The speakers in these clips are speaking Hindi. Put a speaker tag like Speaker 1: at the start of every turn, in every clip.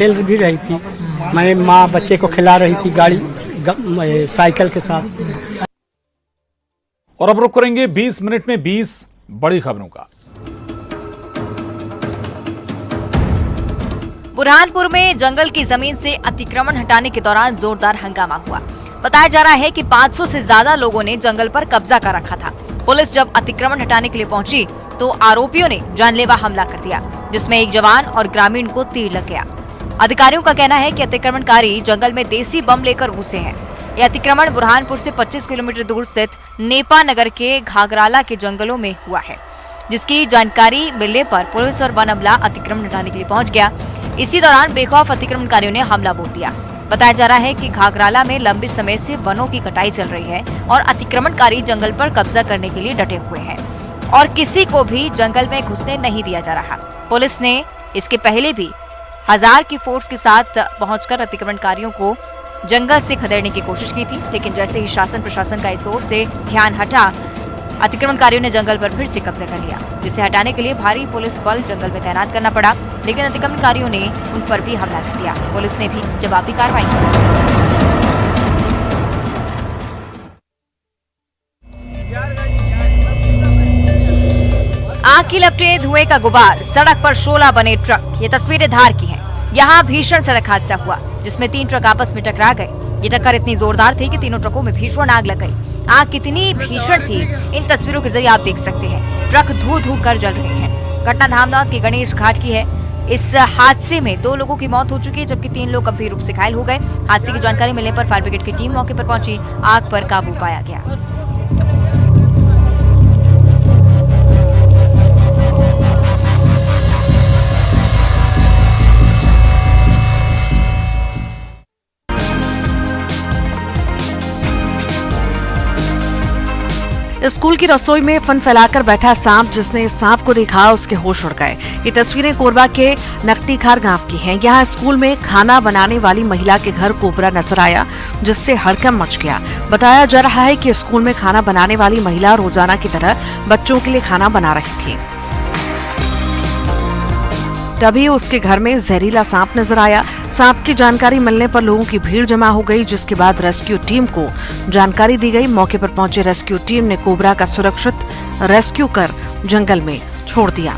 Speaker 1: खेल भी रही थी, मैंने माँ बच्चे को खिला रही थी गाड़ी साइकिल के साथ।
Speaker 2: और अब रुक करेंगे 20 मिनट में 20 बड़ी खबरों का।
Speaker 3: बुरहानपुर में जंगल की जमीन से अतिक्रमण हटाने के दौरान जोरदार हंगामा हुआ। बताया जा रहा है कि 500 से ज्यादा लोगों ने जंगल पर कब्जा कर रखा था। पुलिस जब अतिक्रमण हटाने के लिए पहुंची तो आरोपियों ने जानलेवा हमला कर दिया, जिसमें एक जवान और ग्रामीण को तीर लग गया। अधिकारियों का कहना है कि अतिक्रमणकारी जंगल में देसी बम लेकर घुसे हैं। यह अतिक्रमण बुरहानपुर से 25 किलोमीटर दूर स्थित नेपा नगर के घाघराला के जंगलों में हुआ है, जिसकी जानकारी मिलने पर पुलिस और वन अमला अतिक्रमण हटाने के लिए पहुंच गया। इसी दौरान बेखौफ अतिक्रमणकारियों ने हमला बोल दिया। बताया जा रहा है कि घाघराला में लंबे समय से वनों की कटाई चल रही है और अतिक्रमणकारी जंगल पर कब्जा करने के लिए डटे हुए हैं और किसी को भी जंगल में घुसने नहीं दिया जा रहा। पुलिस ने इसके पहले भी 1000 की फोर्स के साथ पहुंचकर अतिक्रमणकारियों को जंगल से खदेड़ने की कोशिश की थी, लेकिन जैसे ही शासन प्रशासन का इस ओर से ध्यान हटा, अतिक्रमणकारियों ने जंगल पर फिर से कब्जा कर लिया, जिसे हटाने के लिए भारी पुलिस बल जंगल में तैनात करना पड़ा। लेकिन अतिक्रमणकारियों ने उन पर भी हमला कर दिया। पुलिस ने भी जवाबी कार्रवाई की। आग की लपटें, धुएं का गुबार, सड़क पर शोला बने ट्रक। ये तस्वीरें धार की हैं। यहाँ भीषण सड़क हादसा हुआ, जिसमें 3 ट्रक आपस में टकरा गए। ये टक्कर इतनी जोरदार थी कि तीनों ट्रकों में भीषण आग लग गई। आग कितनी भीषण थी, इन तस्वीरों के जरिए आप देख सकते हैं। ट्रक धू कर जल रहे हैं। घटना धामनौद के गणेश घाट की है। इस हादसे में 2 लोगों की मौत हो चुकी है, जबकि 3 लोग गंभीर रूप से घायल हो गए। हादसे की जानकारी मिलने पर फायर ब्रिगेड की टीम मौके पर पहुंची। आग पर काबू पाया गया।
Speaker 4: स्कूल की रसोई में फन फैलाकर बैठा सांप, जिसने सांप को देखा उसके होश उड़ गए। ये तस्वीरें कोरबा के नकटीखार गांव की हैं। यहाँ स्कूल में खाना बनाने वाली महिला के घर कोबरा नजर आया, जिससे हड़कंप मच गया। बताया जा रहा है कि स्कूल में खाना बनाने वाली महिला रोजाना की तरह बच्चों के लिए खाना बना रही थी। तभी उसके घर में जहरीला सांप नजर आया। सांप की जानकारी मिलने पर लोगों की भीड़ जमा हो गई, जिसके बाद रेस्क्यू टीम को जानकारी दी गई। मौके पर पहुंचे रेस्क्यू टीम ने कोबरा का सुरक्षित रेस्क्यू कर जंगल में छोड़ दिया।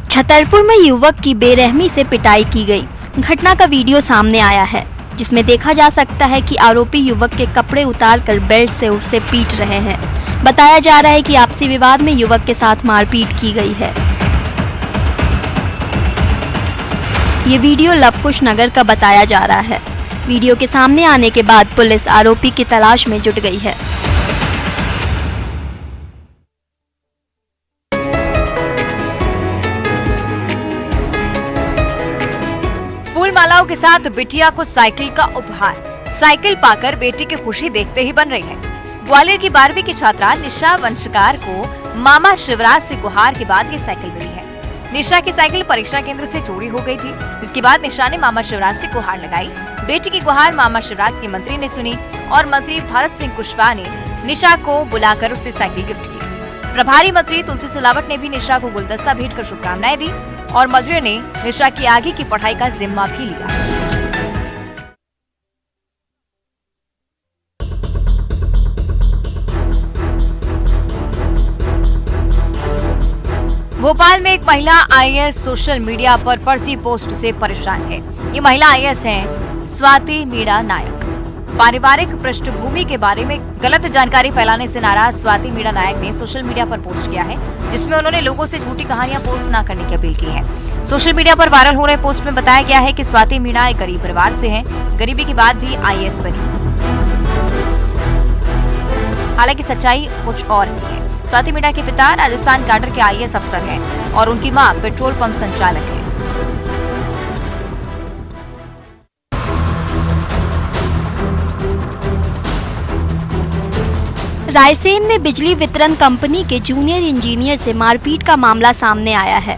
Speaker 5: छतरपुर में युवक की बेरहमी से पिटाई की गई। घटना का वीडियो सामने आया है, जिसमें देखा जा सकता है कि आरोपी युवक के कपड़े उतारकर बेल्ट से उसे पीट रहे हैं। बताया जा रहा है कि आपसी विवाद में युवक के साथ मारपीट की गई है। ये वीडियो लवकुश नगर का बताया जा रहा है। वीडियो के सामने आने के बाद पुलिस आरोपी की तलाश में जुट गई है।
Speaker 3: मालाओं के साथ बिटिया को साइकिल का उपहार। साइकिल पाकर बेटी की खुशी देखते ही बन रही है। ग्वालियर की 12वीं की छात्रा निशा वंशकार को मामा शिवराज से गुहार के बाद ये साइकिल मिली है। निशा की साइकिल परीक्षा केंद्र से चोरी हो गई थी। इसके बाद निशा ने मामा शिवराज से गुहार लगाई। बेटी की गुहार मामा शिवराज के मंत्री ने सुनी और मंत्री भरत सिंह कुशवाहा ने निशा को बुलाकर उसे साइकिल गिफ्ट की। प्रभारी मंत्री तुलसी सिलावट ने भी निशा को गुलदस्ता भेंट कर शुभकामनाएं दी और मंत्री ने निशा की आगे की पढ़ाई का जिम्मा भी लिया। भोपाल में एक महिला आईएएस सोशल मीडिया पर फर्जी पोस्ट से परेशान है। ये महिला आईएएस हैं स्वाति मीणा नायक। पारिवारिक पृष्ठभूमि के बारे में गलत जानकारी फैलाने से नाराज स्वाति मीणा नायक ने सोशल मीडिया पर पोस्ट किया है, जिसमें उन्होंने लोगों से झूठी कहानियां पोस्ट न करने की अपील की है। सोशल मीडिया पर वायरल हो रहे पोस्ट में बताया गया है कि स्वाति मीणा एक गरीब परिवार से हैं, गरीबी के बाद भी आईएएस बनी। हालांकि सच्चाई कुछ और ही है। स्वाति मीणा के पिता राजस्थान कैडर के आईएएस अफसर हैं और उनकी मां पेट्रोल पंप संचालक है।
Speaker 5: रायसेन में बिजली वितरण कंपनी के जूनियर इंजीनियर से मारपीट का मामला सामने आया है।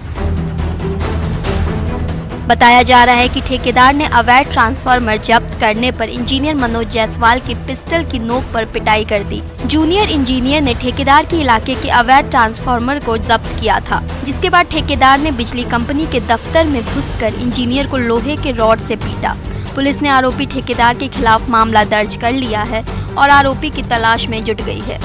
Speaker 5: बताया जा रहा है कि ठेकेदार ने अवैध ट्रांसफार्मर जब्त करने पर इंजीनियर मनोज जायसवाल की पिस्टल की नोक पर पिटाई कर दी। जूनियर इंजीनियर ने ठेकेदार के इलाके के अवैध ट्रांसफार्मर को जब्त किया था, जिसके बाद ठेकेदार ने बिजली कंपनी के दफ्तर में घुसकर इंजीनियर को लोहे के रॉड से पीटा। पुलिस ने आरोपी ठेकेदार के खिलाफ मामला दर्ज कर लिया है और आरोपी की तलाश में जुट गई है।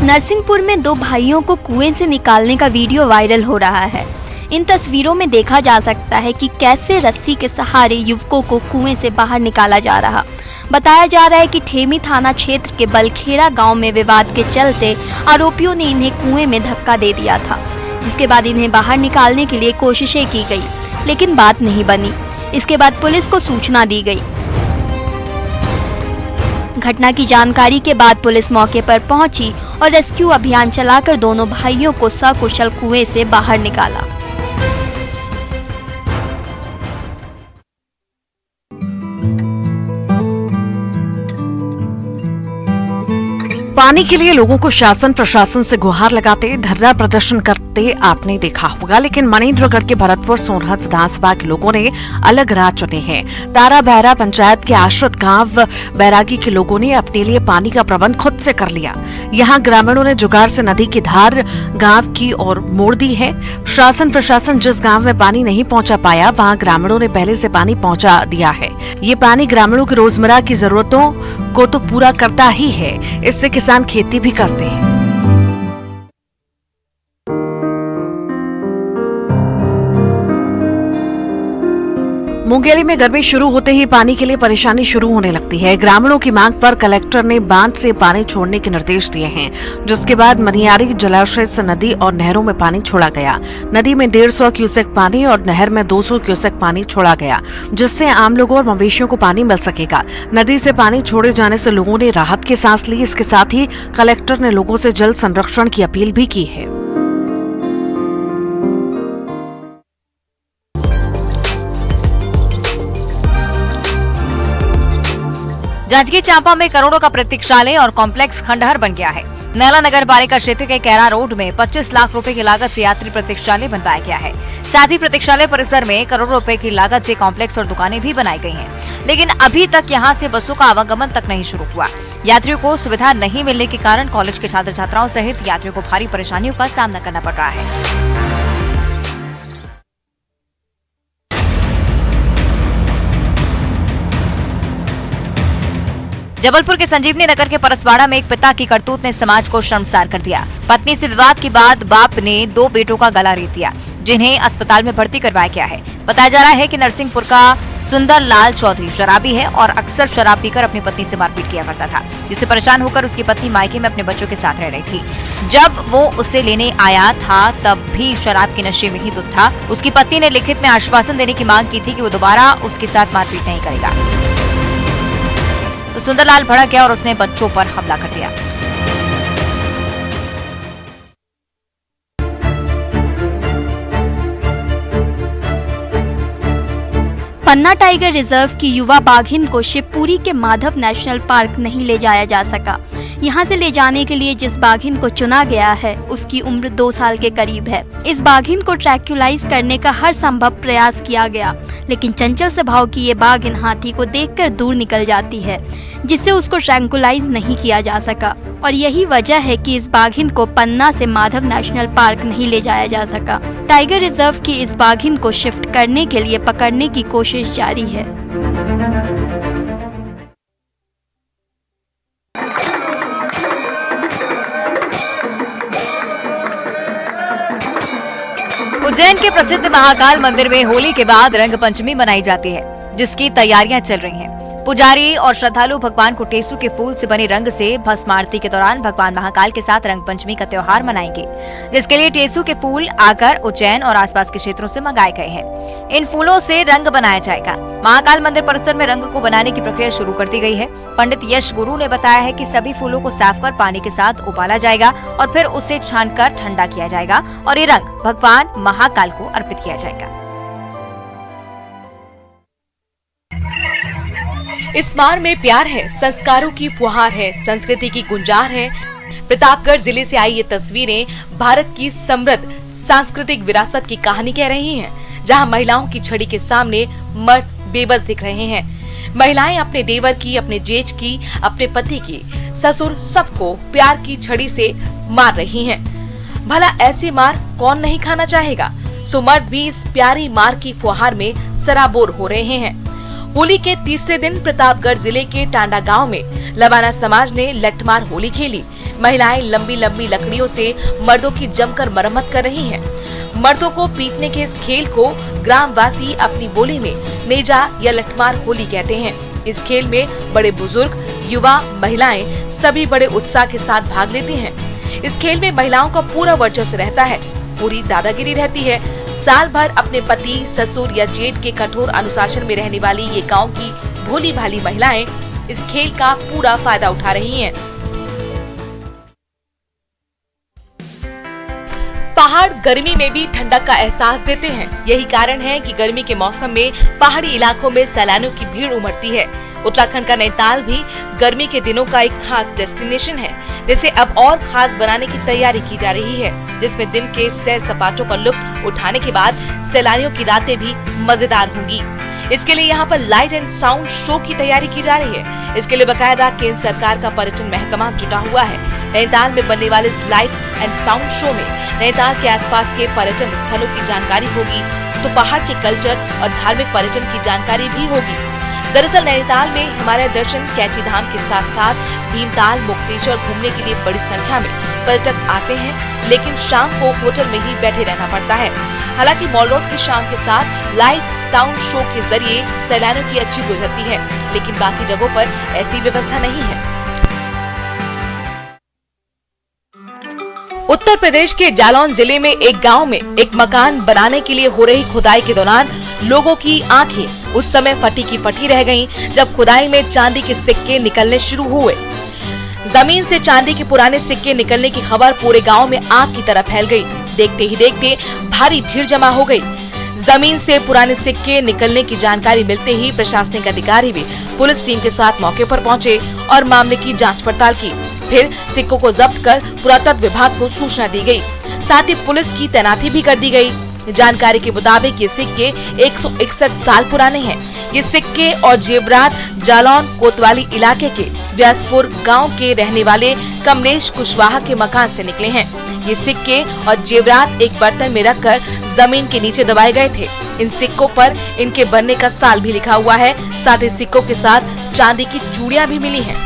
Speaker 5: नरसिंहपुर में दो भाइयों को कुएं से निकालने का वीडियो वायरल हो रहा है। इन तस्वीरों में देखा जा सकता है कि कैसे रस्सी के सहारे युवकों को कुएं से बाहर निकाला जा रहा। बताया जा रहा है कि ठेमी थाना क्षेत्र के बलखेड़ा गांव में विवाद के चलते आरोपियों ने इन्हें कुएं में धक्का दे दिया था, जिसके बाद इन्हें बाहर निकालने के लिए कोशिशें की गई, लेकिन बात नहीं बनी। इसके बाद पुलिस को सूचना दी गई। घटना की जानकारी के बाद पुलिस मौके पर पहुंची और रेस्क्यू अभियान चलाकर दोनों भाइयों को सकुशल कुएं से बाहर निकाला।
Speaker 4: पानी के लिए लोगों को शासन प्रशासन से गुहार लगाते, धरना प्रदर्शन करते आपने देखा होगा, लेकिन मनेन्द्रगढ़ के भरतपुर सोनहत विधानसभा के लोगों ने अलग राह चुने हैं। तारा बहरा पंचायत के आश्रित गांव बैरागी के लोगों ने अपने लिए पानी का प्रबंध खुद से कर लिया। यहां ग्रामीणों ने जुगाड़ से नदी की धार गांव की ओर मोड़ दी है। शासन प्रशासन जिस गाँव में पानी नहीं पहुँचा पाया, वहाँ ग्रामीणों ने पहले से पानी पहुँचा दिया है। ये पानी ग्रामीणों की रोजमर्रा की जरूरतों को तो पूरा करता ही है, इससे किसान खेती भी करते हैं। मुंगेली में गर्मी शुरू होते ही पानी के लिए परेशानी शुरू होने लगती है। ग्रामीणों की मांग पर कलेक्टर ने बांध से पानी छोड़ने के निर्देश दिए हैं, जिसके बाद मनियारी जलाशय से नदी और नहरों में पानी छोड़ा गया। नदी में 150 क्यूसेक पानी और नहर में 200 क्यूसेक पानी छोड़ा गया, जिससे आम लोगों और मवेशियों को पानी मिल सकेगा। नदी से पानी छोड़े जाने से लोगों ने राहत की सांस ली। इसके साथ ही कलेक्टर ने लोगों से जल संरक्षण की अपील भी की है।
Speaker 3: जांजगीर चांपा में करोड़ों का प्रतीक्षालय और कॉम्प्लेक्स खंडहर बन गया है। नैला नगर पालिका क्षेत्र के कैरा रोड में 25 लाख रुपए की लागत से यात्री प्रतीक्षालय बनवाया गया है। साथ ही प्रतीक्षालय परिसर में करोड़ों रुपए की लागत से कॉम्प्लेक्स और दुकानें भी बनाई गई हैं। लेकिन अभी तक यहां से बसों का आवागमन तक नहीं शुरू हुआ। यात्रियों को सुविधा नहीं मिलने के कारण कॉलेज के छात्र छात्राओं सहित यात्रियों को भारी परेशानियों का सामना करना पड़ रहा है। जबलपुर के संजीवनी नगर के परसवाड़ा में एक पिता की करतूत ने समाज को शर्मसार कर दिया। पत्नी से विवाद के बाद बाप ने 2 बेटों का गला रेत दिया, जिन्हें अस्पताल में भर्ती करवाया गया है। बताया जा रहा है कि नरसिंहपुर का सुंदर लाल चौधरी शराबी है और अक्सर शराब पीकर अपनी पत्नी से मारपीट किया करता था, जिससे परेशान होकर उसकी पत्नी मायके में अपने बच्चों के साथ रह रही थी। जब वो उसे लेने आया था तब भी शराब के नशे में ही धुत था। उसकी पत्नी ने लिखित में आश्वासन देने की मांग की थी कि वो दोबारा उसके साथ मारपीट नहीं करेगा। तो सुंदरलाल भड़क गया और उसने बच्चों पर हमला कर दिया।
Speaker 5: पन्ना टाइगर रिजर्व की युवा बाघिन को शिवपुरी के माधव नेशनल पार्क नहीं ले जाया जा सका। यहाँ से ले जाने के लिए जिस बाघिन को चुना गया है उसकी उम्र 2 साल के करीब है। इस बाघिन को ट्रैंक्विलाइज करने का हर संभव प्रयास किया गया, लेकिन चंचल स्वभाव की ये बाघिन हाथी को देखकर दूर निकल जाती है, जिससे उसको ट्रैंक्विलाइज नहीं किया जा सका। और यही वजह है कि इस बाघिन को पन्ना से माधव नेशनल पार्क नहीं ले जाया जा सका। टाइगर रिजर्व की इस बाघिन को शिफ्ट करने के लिए पकड़ने की कोशिश जारी है।
Speaker 3: उज्जैन के प्रसिद्ध महाकाल मंदिर में होली के बाद रंग पंचमी मनाई जाती है, जिसकी तैयारियां चल रही हैं। पुजारी और श्रद्धालु भगवान को टेसू के फूल से बने रंग से भस्म आरती के दौरान भगवान महाकाल के साथ रंग पंचमी का त्योहार मनाएंगे, जिसके लिए टेसू के फूल आकर उज्जैन और आसपास के क्षेत्रों से मंगाए गए हैं। इन फूलों से रंग बनाया जाएगा। महाकाल मंदिर परिसर में रंग को बनाने की प्रक्रिया शुरू कर दी गई है। पंडित यश गुरु ने बताया है कि सभी फूलों को साफ कर पानी के साथ उबाला जाएगा और फिर उसे छानकर ठंडा किया जाएगा और ये रंग भगवान महाकाल को अर्पित किया जाएगा।
Speaker 6: इस बार में प्यार है, संस्कारों की फुहार है, संस्कृति की गुंजार है, प्रतापगढ़ जिले से आई ये तस्वीरें भारत की समृद्ध सांस्कृतिक विरासत की कहानी कह रही हैं, जहां महिलाओं की छड़ी के सामने मर्द बेबस दिख रहे हैं। महिलाएं अपने देवर की, अपने जेठ की, अपने पति की, ससुर, सबको प्यार की छड़ी से मार रही हैं। भला ऐसी मार कौन नहीं खाना चाहेगा। सो मर्द भी इस प्यारी मार की फुहार में सराबोर हो रहे हैं। होली के तीसरे दिन प्रतापगढ़ जिले के टांडा गांव में लबाना समाज ने लठमार होली खेली। महिलाएं लंबी लंबी लकड़ियों से मर्दों की जमकर मरम्मत कर रही हैं। मर्दों को पीटने के इस खेल को ग्रामवासी अपनी बोली में नेजा या लठमार होली कहते हैं। इस खेल में बड़े बुजुर्ग, युवा, महिलाएं सभी बड़े उत्साह के साथ भाग लेते हैं। इस खेल में महिलाओं का पूरा वर्चस्व रहता है, पूरी दादागिरी रहती है। साल भर अपने पति, ससुर या जेठ के कठोर अनुशासन में रहने वाली ये गांव की भोली भाली महिलाएं इस खेल का पूरा फायदा उठा रही हैं। पहाड़ गर्मी में भी ठंडक का एहसास देते हैं। यही कारण है कि गर्मी के मौसम में पहाड़ी इलाकों में सैलानियों की भीड़ उमड़ती है। उत्तराखंड का नैनीताल भी गर्मी के दिनों का एक खास डेस्टिनेशन है, जिसे अब और खास बनाने की तैयारी की जा रही है, जिसमें दिन के सैर सपाटों का लुत्फ उठाने के बाद सैलानियों की रातें भी मजेदार होंगी। इसके लिए यहाँ पर लाइट एंड साउंड शो की तैयारी की जा रही है। इसके लिए बकायदा केंद्र सरकार का पर्यटन महकमा जुटा हुआ है। नैनीताल में बनने वाले इस लाइट एंड साउंड शो में नैनीताल के आसपास के पर्यटन स्थलों की जानकारी होगी, तो पहाड़ के कल्चर और धार्मिक पर्यटन की जानकारी भी होगी। दरअसल नैनीताल में हिमालय दर्शन, कैची धाम के साथ साथ भीमताल, मुक्तेश्वर घूमने के लिए बड़ी संख्या में पर्यटक आते हैं, लेकिन शाम को होटल में ही बैठे रहना पड़ता है। हालांकि मॉल रोड की शाम के साथ लाइट साउंड शो के जरिए सैलानियों की अच्छी गुजरती है, लेकिन बाकी जगहों पर ऐसी व्यवस्था नहीं है। उत्तर प्रदेश के जालौन जिले में एक गांव में एक मकान बनाने के लिए हो रही खुदाई के दौरान लोगों की आंखें उस समय फटी की फटी रह गईं, जब खुदाई में चांदी के सिक्के निकलने शुरू हुए। जमीन से चांदी के पुराने सिक्के निकलने की खबर पूरे गांव में आग की तरह फैल गई। देखते ही देखते भारी भीड़ जमा हो गई। जमीन से पुराने सिक्के निकलने की जानकारी मिलते ही प्रशासनिक अधिकारी भी पुलिस टीम के साथ मौके पर पहुंचे और मामले की जांच पड़ताल की। फिर सिक्कों को जब्त कर पुरातत्व विभाग को सूचना दी गई। साथ ही पुलिस की तैनाती भी कर दी गई। जानकारी के मुताबिक ये सिक्के 161 साल पुराने हैं। ये सिक्के और जेवरात जालौन कोतवाली इलाके के व्यासपुर गांव के रहने वाले कमलेश कुशवाहा के मकान से निकले हैं। ये सिक्के और जेवरात एक बर्तन में रखकर जमीन के नीचे दबाए गए थे। इन सिक्कों पर इनके बनने का साल भी लिखा हुआ है। साथ ही सिक्कों के साथ चांदी की चूड़ियां भी मिली हैं।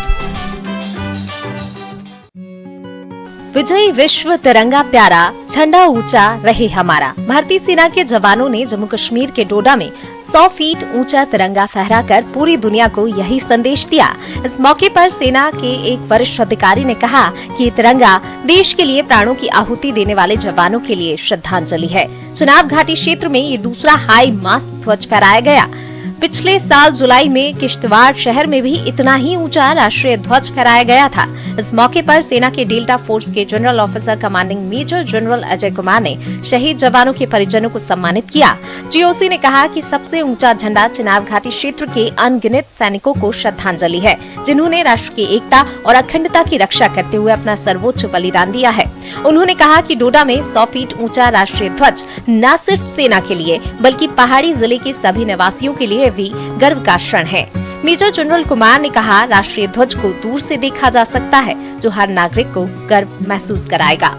Speaker 7: विजयी विश्व तिरंगा प्यारा, झंडा ऊंचा रहे हमारा। भारतीय सेना के जवानों ने जम्मू कश्मीर के डोडा में 100 फीट ऊंचा तिरंगा फहराकर पूरी दुनिया को यही संदेश दिया। इस मौके पर सेना के एक वरिष्ठ अधिकारी ने कहा कि ये तिरंगा देश के लिए प्राणों की आहुति देने वाले जवानों के लिए श्रद्धांजलि है। चुनाव घाटी क्षेत्र में ये दूसरा हाई मास्ट ध्वज फहराया गया। पिछले साल जुलाई में किश्तवाड़ शहर में भी इतना ही ऊंचा राष्ट्रीय ध्वज फहराया गया था। इस मौके पर सेना के डेल्टा फोर्स के general officer commanding major general Ajay Kumar ने शहीद जवानों के परिजनों को सम्मानित किया। जीओसी ने कहा कि सबसे ऊंचा झंडा चिनाब घाटी क्षेत्र के अनगिनत सैनिकों को श्रद्धांजलि है, जिन्होंने राष्ट्र की एकता और अखंडता की रक्षा करते हुए अपना सर्वोच्च बलिदान दिया है। उन्होंने कहा कि डोडा में 100 फीट ऊंचा राष्ट्रीय ध्वज न सिर्फ सेना के लिए बल्कि पहाड़ी जिले के सभी निवासियों के लिए भी गर्व का क्षण है। मेजर जनरल कुमार ने कहा, राष्ट्रीय ध्वज को दूर से देखा जा सकता है, जो हर नागरिक को गर्व महसूस कराएगा।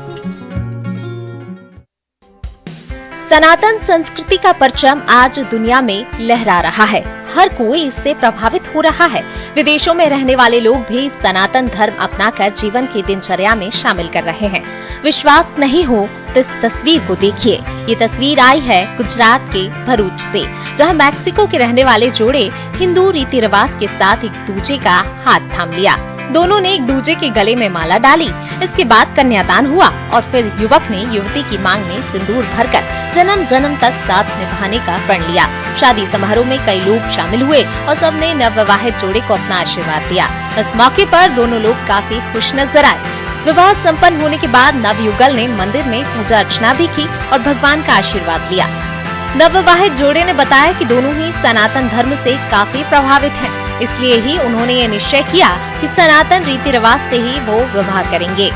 Speaker 7: सनातन संस्कृति का परचम आज दुनिया में लहरा रहा है। हर कोई इससे प्रभावित हो रहा है। विदेशों में रहने वाले लोग भी सनातन धर्म अपनाकर जीवन की दिनचर्या में शामिल कर रहे हैं। विश्वास नहीं हो तो इस तस्वीर को देखिए। ये तस्वीर आई है गुजरात के भरूच से, जहां मैक्सिको के रहने वाले जोड़े हिंदू रीति रिवाज के साथ एक दूजे का हाथ थाम लिया। दोनों ने एक दूजे के गले में माला डाली। इसके बाद कन्यादान हुआ और फिर युवक ने युवती की मांग में सिंदूर भरकर जन्म जन्म तक साथ निभाने का प्रण लिया। शादी समारोह में कई लोग शामिल हुए और सबने नवविवाहित जोड़े को अपना आशीर्वाद दिया। इस मौके पर दोनों लोग काफी खुश नजर आए। विवाह संपन्न होने के बाद नवयुगल ने मंदिर में पूजा अर्चना भी की और भगवान का आशीर्वाद लिया। नवविवाहित जोड़े ने बताया कि दोनों ही सनातन धर्म से काफी प्रभावित हैं। इसलिए ही उन्होंने ये निश्चय किया कि सनातन रीति रिवाज से ही वो विवाह करेंगे।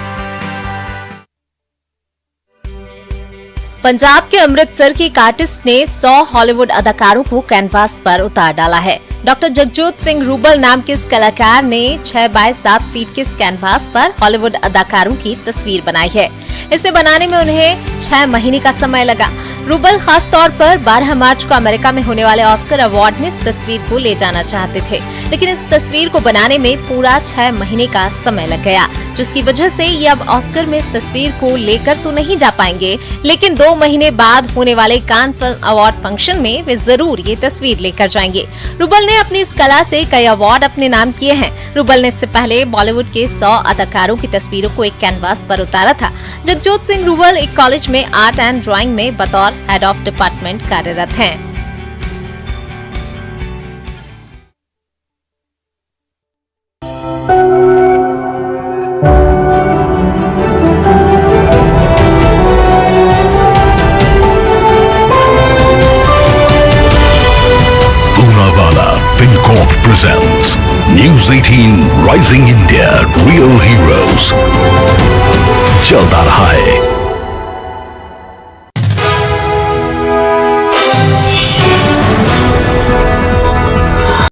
Speaker 7: पंजाब के अमृतसर की एक आर्टिस्ट ने 100 हॉलीवुड अदाकारों को कैनवास पर उतार डाला है। डॉक्टर जगजोत सिंह रूबल नाम के इस कलाकार ने 6 बाय 7 फीट के इस कैनवास पर हॉलीवुड अदाकारों की तस्वीर बनाई है। इसे बनाने में उन्हें 6 महीने का समय लगा। रूबल खास तौर पर 12 मार्च को अमेरिका में होने वाले ऑस्कर अवार्ड में इस तस्वीर को ले जाना चाहते थे, लेकिन इस तस्वीर को बनाने में पूरा 6 महीने का समय लग गया, जिसकी वजह से ये अब ऑस्कर में इस तस्वीर को लेकर तो नहीं जा पाएंगे, लेकिन 2 महीने बाद होने वाले कान फिल्म अवार्ड फंक्शन में वे जरूर ये तस्वीर लेकर जाएंगे। रूबल ने अपनी इस कला से कई अवार्ड अपने नाम किए हैं। रूबल ने इससे पहले बॉलीवुड के 100 अदाकारों की तस्वीरों को एक कैनवास पर उतारा था। जगजोत सिंह रूबल एक कॉलेज में आर्ट एंड ड्राइंग में बतौर हेड ऑफ डिपार्टमेंट कार्यरत हैं।
Speaker 8: Poonawalla FinCorp presents News 18 Rising India Real Heroes। चलता रहा है